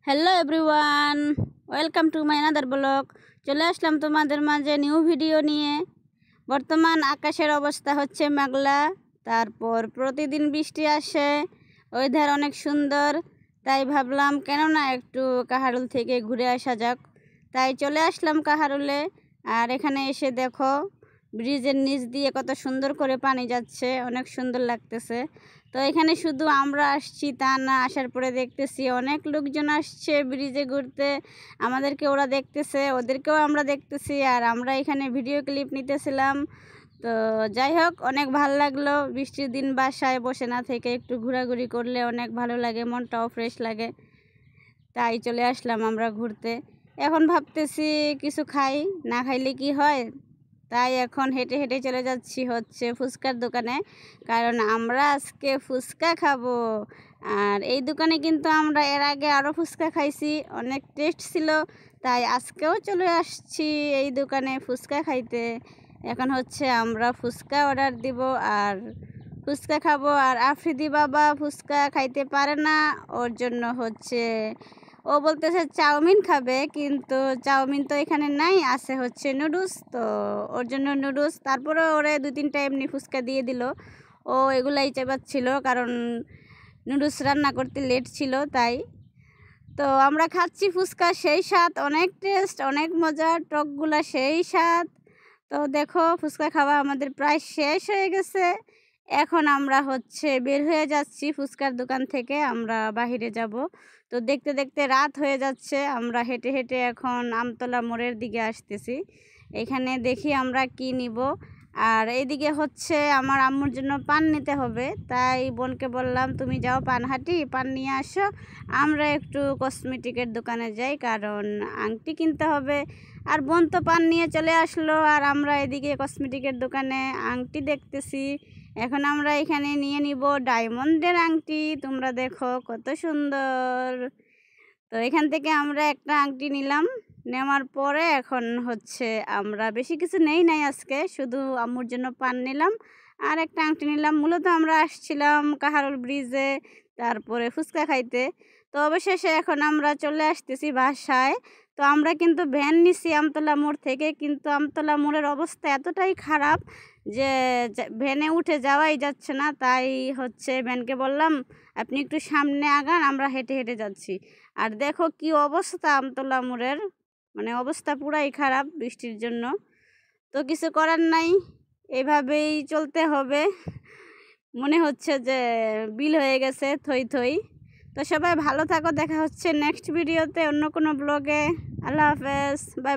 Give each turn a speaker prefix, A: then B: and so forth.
A: Hello everyone, welcome to my another blog. চলে আসলাম তোমাদের মাঝে নিউ ভিডিও নিয়ে। বর্তমান আকাশের অবস্থা হচ্ছে মেঘলা, তারপর প্রতিদিন বৃষ্টি আসে, ওয়েদার অনেক সুন্দর। তাই ভাবলাম কেন না একটু কাহারুল থেকে ঘুরে আসা যাক। তাই চলে আসলাম কাহারুলে। আর এখানে এসে দেখো ব্রিজের নিচ দিয়ে কত সুন্দর করে পানি যাচ্ছে, অনেক সুন্দর লাগতেছে। তো এখানে শুধু আমরা আসছি তা না, আসার পরে দেখতেছি অনেক লোকজন আসছে ব্রিজে ঘুরতে। আমাদেরকে ওরা দেখতেছে, ওদেরকেও আমরা দেখতেছি, আর আমরা এখানে ভিডিও ক্লিপ নিতেছিলাম। তো যাই হোক, অনেক ভালো লাগলো। বৃষ্টির দিন বাসায় বসে না থেকে একটু ঘোরাঘুরি করলে অনেক ভালো লাগে, মনটাও ফ্রেশ লাগে। তাই চলে আসলাম আমরা ঘুরতে। এখন ভাবতেছি কিছু খাই, না খাইলে কি হয়। তাই এখন হেঁটে হেঁটে চলে যাচ্ছি হচ্ছে ফুচকার দোকানে, কারণ আমরা আজকে ফুচকা খাবো। আর এই দোকানে কিন্তু আমরা এর আগে আরও ফুচকা খাইছি, অনেক টেস্ট ছিল। তাই আজকেও চলে আসছি এই দোকানে ফুচকা খাইতে। এখন হচ্ছে আমরা ফুচকা অর্ডার দিব আর ফুচকা খাবো। আর আফ্রিদি বাবা ফুচকা খাইতে পারে না, ওর জন্য হচ্ছে ও বলতেছে চাউমিন খাবে, কিন্তু চাউমিন তো এখানে নাই, আছে হচ্ছে নুডলস। তো ওর জন্য নুডলস, তারপরে ওরে 2-3টা এমনি ফুচকা দিয়ে দিল। ও এগুলাই চাবাচ্ছিল, কারণ নুডলস রান্না করতে লেট ছিল তাই। তো আমরা খাচ্ছি ফুচকা, সেই স্বাদ, অনেক টেস্ট, অনেক মজা, টকগুলা সেই স্বাদ। তো দেখো ফুচকা খাওয়া আমাদের প্রায় শেষ হয়ে গেছে। এখন আমরা হচ্ছে বের হয়ে যাচ্ছি ফুচকার দোকান থেকে, আমরা বাহিরে যাব। তো দেখতে দেখতে রাত হয়ে যাচ্ছে, আমরা হেঁটে হেঁটে এখন আমতলা মোড়ের দিকে আসতেছি। এখানে দেখি আমরা কি নিব। আর এইদিকে হচ্ছে আমার আম্মুর জন্য পান নিতে হবে, তাই বোনকে বললাম তুমি যাও পানহাটি, পান নিয়ে আসো, আমরা একটু কসমেটিকের দোকানে যাই, কারণ আংটি কিনতে হবে। আর বোন তো পান নিয়ে চলে আসলো, আর আমরা এদিকে কসমেটিকের দোকানে আংটি দেখতেছি। এখন আমরা এখানে নিয়ে নিব ডায়মন্ডের আংটি, তোমরা দেখো কত সুন্দর। তো এখান থেকে আমরা একটা আংটি নিলাম, নেওয়ার পরে এখন হচ্ছে আমরা বেশি কিছু নেই নাই আজকে, শুধু আম্মুর জন্য পান নিলাম আর একটা আংটি নিলাম। মূলত আমরা আসছিলাম কাহারোল ব্রিজে, তারপরে ফুচকা খাইতে। তো অবশেষে এখন আমরা চলে আসতেছি বাসায়। তো আমরা কিন্তু ভ্যান নিছি আমতলা মোড় থেকে, কিন্তু আমতলা মোড়ের অবস্থা এতটাই খারাপ যে ভ্যানে উঠে যাওয়াই যাচ্ছে না। তাই হচ্ছে ভ্যানকে বললাম আপনি একটু সামনে আগান, আমরা হেঁটে হেঁটে যাচ্ছি। আর দেখো কি অবস্থা আমতলা মোড়ের, মানে অবস্থা পুরাই খারাপ বৃষ্টির জন্য। তো কিছু করার নাই, এভাবেই চলতে হবে। মনে হচ্ছে যে বিল হয়ে গেছে থই থই। তো সবাই ভালো থাকো, দেখা হচ্ছে নেক্সট ভিডিওতে অন্য কোনো ব্লগে। আল্লাহ হাফেজ, বাই।